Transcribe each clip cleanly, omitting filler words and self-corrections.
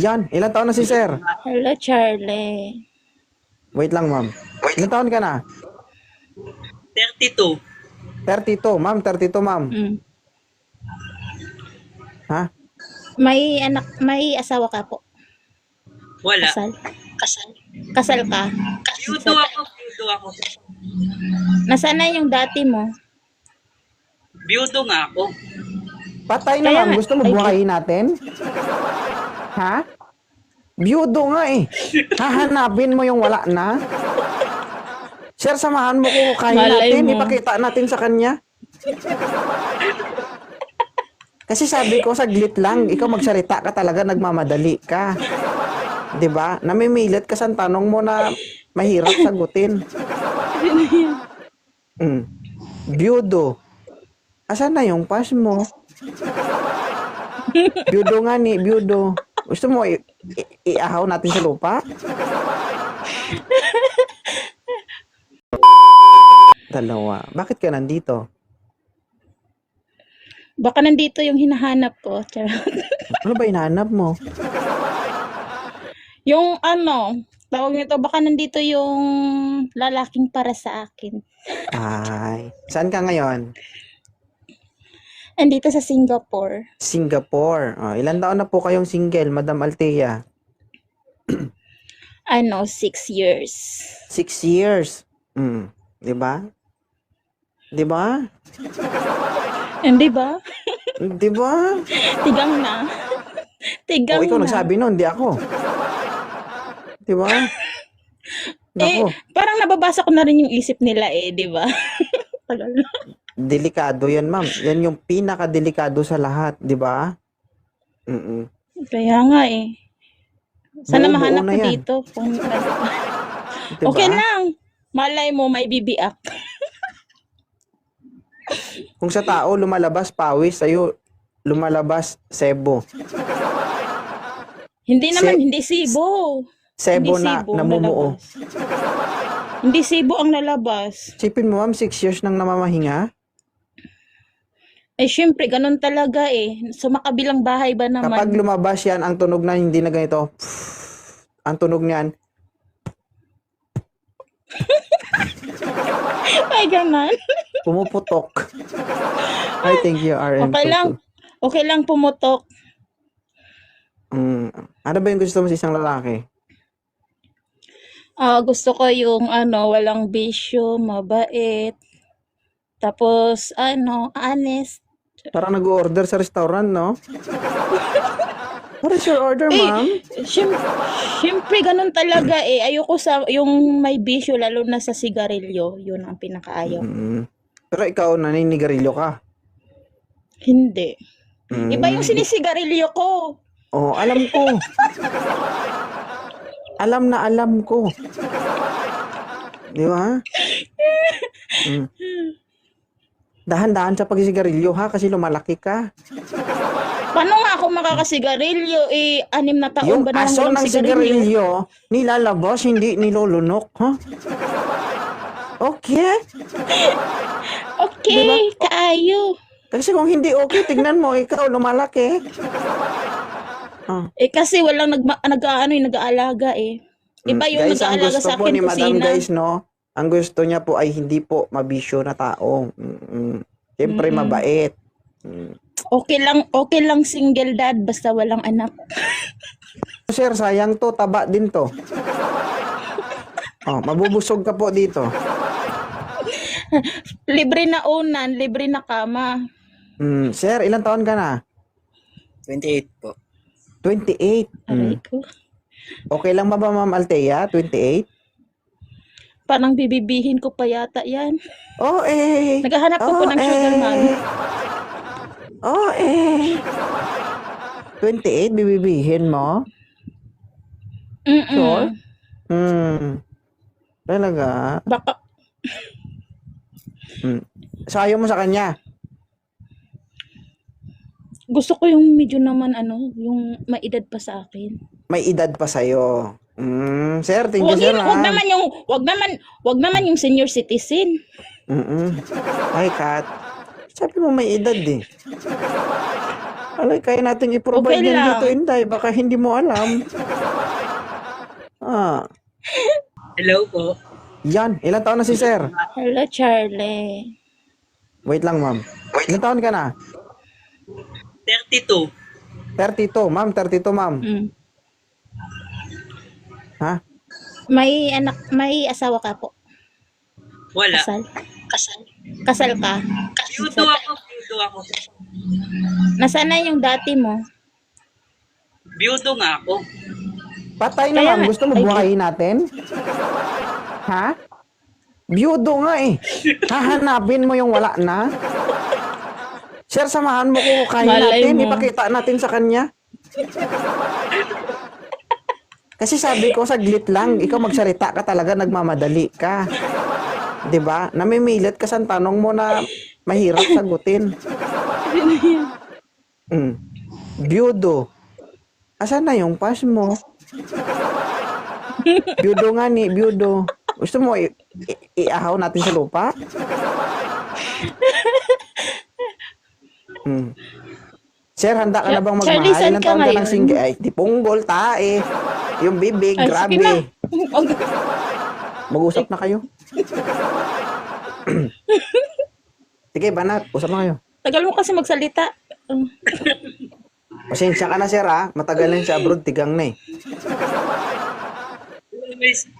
Yan, ilang taon na si sir? Hello, Charlie. Wait lang, ma'am. Ilang taon ka na? 32. 32, ma'am. 32, ma'am. Mm. Ha? May anak, may asawa ka po. Wala. Kasal. Kasal ka. Biyudo ako. Nasaan na yung dati mo? Biyudo nga ako. Patay na, Kaya ma'am. nga- Gusto mo Ay, buhayin natin? Ha? Biyudo nga eh. Hahanapin mo yung wala na? Sir, samahan mo ko kain Malay natin. mo. Ipakita natin sa kanya. Kasi sabi ko, saglit lang. Ikaw magsalita ka talaga, nagmamadali ka. 'Di ba? Namimilit ka sa tanong mo na mahirap sagutin. Biyudo. Asan na yung pass mo? Biyudo nga ni, biyudo. Gusto mo iahaw natin sa lupa? Dalawa. Bakit ka nandito? Baka nandito yung hinahanap ko. Charot. Ano ba hinahanap mo? Yung ano, tawag nito, baka nandito yung lalaking para sa akin. Ay, saan ka ngayon? Andito sa Singapore. Singapore. Oh, ilan taon na po kayong single, Madam Althea? 6 years. 6 years. 'Di ba? 'Di ba? Hindi ba? 'Di ba? Tigang na. Tigang O ikaw na. nagsabi noon, di ako. 'Di ba? Nako, Parang nababasa ko na rin yung isip nila di ba? Tagal na. delikado 'yan, ma'am. 'Yan yung pinakadelikado sa lahat, 'di ba? Kaya nga Sana Buo-buo mahanap na ko yan. dito. Kung, 'Di okay ba? lang. Malay mo, may bibiak. Kung sa tao lumalabas pawis, sa'yo lumalabas sebo. Hindi naman, Se- hindi sibo. Sebo Hindi na sibo ang namumuo. lalabas. Hindi sibo ang lalabas. Sipin mo, ma'am, 6 years nang namamahinga. Syempre, ganun talaga Sa makabilang bahay ba naman? Kapag lumabas yan, ang tunog na hindi na ganito, ang tunog niyan, Ay, ganun. pumuputok. I think you are in Okay lang. Okay lang pumutok. Ano ba yung gusto mo sa isang lalaki? Gusto ko yung walang bisyo, mabait. Tapos, honest. Parang nag-order sa restaurant, no? What is your order, ma'am? Siyempre, ganun talaga Ayoko sa yung may bisyo, lalo na sa sigarilyo. Yun ang pinakaayaw. Pero ikaw, naninigarilyo ka. Hindi. Iba yung sinisigarilyo ko. Oh, alam ko. Alam ko. Di ba? Dahan-dahan sa pagsigarilyo, ha? Kasi lumalaki ka. Paano nga ako makakasigarilyo? 6 na taon Yung ba na aso walang ng sigarilyo, nilalabas, hindi nilulunok, ha? Okay? Okay, kaayo. Kasi kung hindi okay, tignan mo, ikaw lumalaki. Kasi walang nag-aalaga Iba yung Guys, ang nag-aalaga gusto sa po akin ni Madam, kusina. guys, no? Ang gusto niya po ay hindi po mabisyo na tao. Siyempre, mabait. Okay lang single dad basta walang anak. Sir, sayang to, taba din to. Oh, mabubusog ka po dito. Libre na unan, libre na kama. Sir, ilang taon ka na? 28 po. 28. Aray ko. Okay lang ba, Ma'am Althea? 28? Parang bibibihin ko pa yata yan. Oh, eh. Naghahanap ko po ng sugar mommy. Oh, eh. 28, bibibihin mo? Sure? Talaga? Baka, Sayo mo sa kanya? gusto ko yung medyo naman yung maedad pa sa akin. May edad pa sa'yo. Sir, thank you, sir, ha? Wag naman yung senior citizen. Ay, Kat. Sabi mo may edad, eh. Alay, kaya nating i-provide Okay yan lang. dito, Inday. Baka hindi mo alam. Hello po. Yan. Ilang taon na si sir? Hello, Charlie. Wait lang, ma'am. Ilang taon ka na? 32. 32, ma'am. 32, ma'am. Mm. Ha? May asawa ka po. Wala. Kasal. Kasal ka. Biyudo ako. Nasaan na yung dati mo? Biyudo nga ako. Patay na, Kaya ma'am. nga- Gusto mo Ay, buhayin natin? Ha? Biyudo nga eh. Hahanapin mo yung wala na. Sir, samahan mo ko kain Malay natin. mo. Ipakita natin sa kanya. Kasi sabi ko, saglit lang. Ikaw magsalita ka talaga, nagmamadali ka. 'Di ba? Namimilit ka sa tanong mo na mahirap sagutin. Biyudo. Asan na yung pass mo? Biyudo nga ni, biyudo. Gusto mo iahaw natin sa lupa? Sir, handa ka na bang Charlie, magmahal? saan Ilang ka taon ka ng ngayon? single? Ay, di punggol, tae. Yung bibig, Ay, grabe. sige na. Mag-usap na kayo. Sige, banat. Usap na kayo. Tagal mo kasi magsalita. Pasensya ka na, sir, ha? Matagal na yun sa abroad, tigang na eh.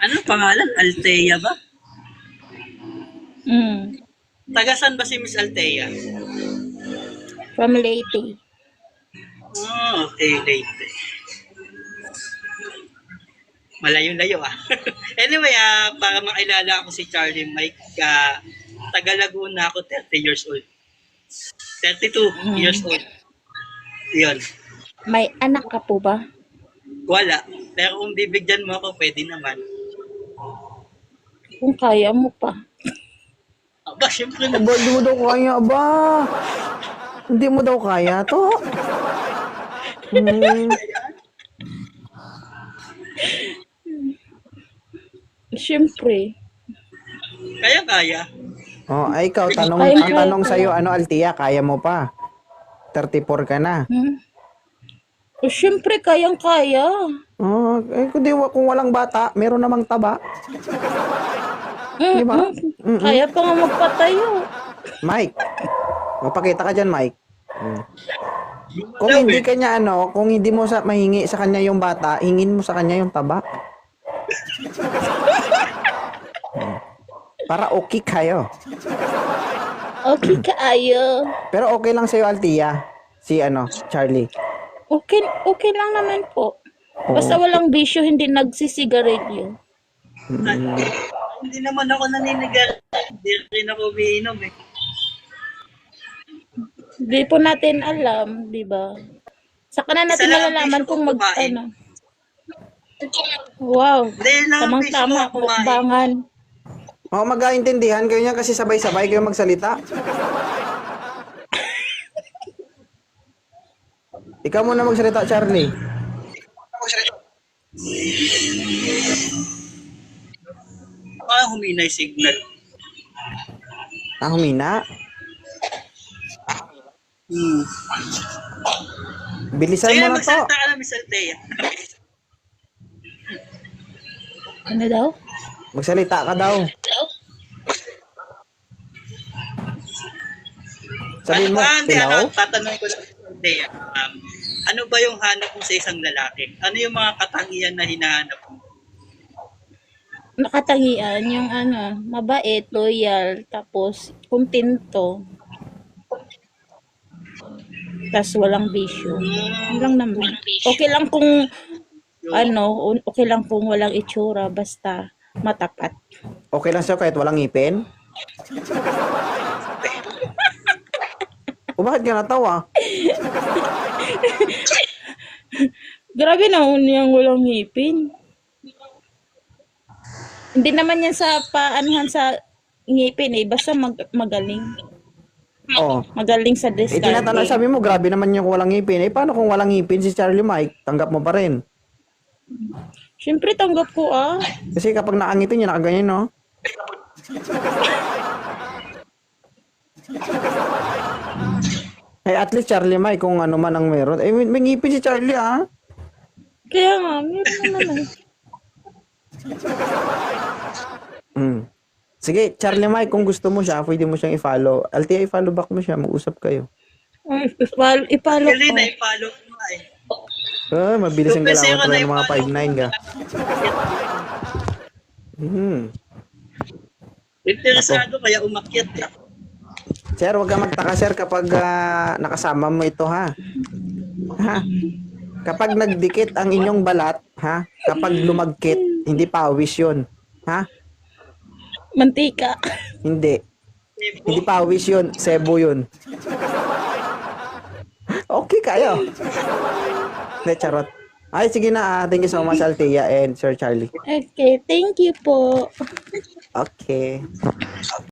Ano pangalan? Althea ba? Mm. Tagasan ba si Miss Althea? From Leyte. Oh, okay, Leyte. Malayo-layo ah. Anyway, para makilala ako si Charlie Mike, taga Laguna ako, 30 years old. 32 years old. Yun. May anak ka po ba? Wala. Pero kung bibigyan mo ako, pwede naman. Kung kaya mo pa. Aba, syempre Aba, na. hindi mo daw kaya, ba? Hindi mo daw kaya to? Siyempre. Kaya-kaya. Oh, ay ikaw, ang tanong sa'yo, ano, Altia, kaya mo pa? 34 ka na. O, siyempre, kayang-kaya. Oh, eh, kung walang bata, meron namang taba. Di ba? Kaya pa nga magpatayo. Mike, magpakita ka dyan, Mike. Kung hindi kanya kung hindi mo mahingi sa kanya yung bata, hingin mo sa kanya yung taba. Para okay kayo. Okay, kaayo. Pero okay lang sa'yo, Altia. Si Charlie. Okay lang naman po. Basta walang bisyo, hindi nagsisigarilyo. Hindi naman ako naninigal. Hindi rin ako umiinom eh. Hindi po natin alam, di ba? Saka na natin Isa lang ang malalaman bisyo kung ko kumain. Wow, Dahil lang ang bisyo tamang-tama, ko kumain. mukbangan. Magkaintindihan kayo niya kasi sabay-sabay kayo magsalita. Ikaw muna magsalita, Charlie. Huminay signal. Humina. Bilisan Sige, mo na to. magsalita ka na, Miss Althea. Ano daw? Magsalita ka daw. Sabihin mo, tilaw? Tatanong ko lang, Miss Althea. Ano ba yung hanap mo sa isang lalaki? Ano yung mga katangian na hinahanap mo? Nakatangian yung mabait, loyal, tapos kuntento. Tapos walang bisyo. Yun lang naman. Okay lang kung okay lang kung walang itsura, basta matapat. Okay lang sa'yo kahit walang ngipin? O bakit ka natawa? Grabe naman yung walang ngipin. Hindi naman yan sa paanuhan sa ngipin basta magaling. Oh. Magaling sa Tinatanong, discarding. sabi mo, grabe naman yung walang ngipin. Paano kung walang ngipin si Charlie Mike? Tanggap mo pa rin. Siyempre tanggap ko Kasi kapag nakangipin yun, nakaganyan, no? Eh, at least Charlie May, kung ano man ang meron. Eh, may ngipin si Charlie, ah. Kaya nga, meron naman eh. Sige, Charlie May, kung gusto mo siya, pwede mo siyang i-follow. LTI, follow back mo siya, mag-usap kayo. Ay, ipalo Actually, ko. na-follow ko nga eh. Mabilis ang Kasi galawan ako pala ng mga na-follow 5'9 ka. Interesado kaya umakyat ka. Sir, huwag ka magtaka, sir, kapag nakasama mo ito, ha? Ha? Kapag nagdikit ang inyong balat, ha? Kapag lumagkit, hindi pawis yun. Ha? Mantika. Hindi. Hindi pawis yun. Sebo yun. Okay kayo. Hindi, charot. Ay, sige na. Thank you so much, Althea and Sir Charlie. Okay, thank you po. Okay.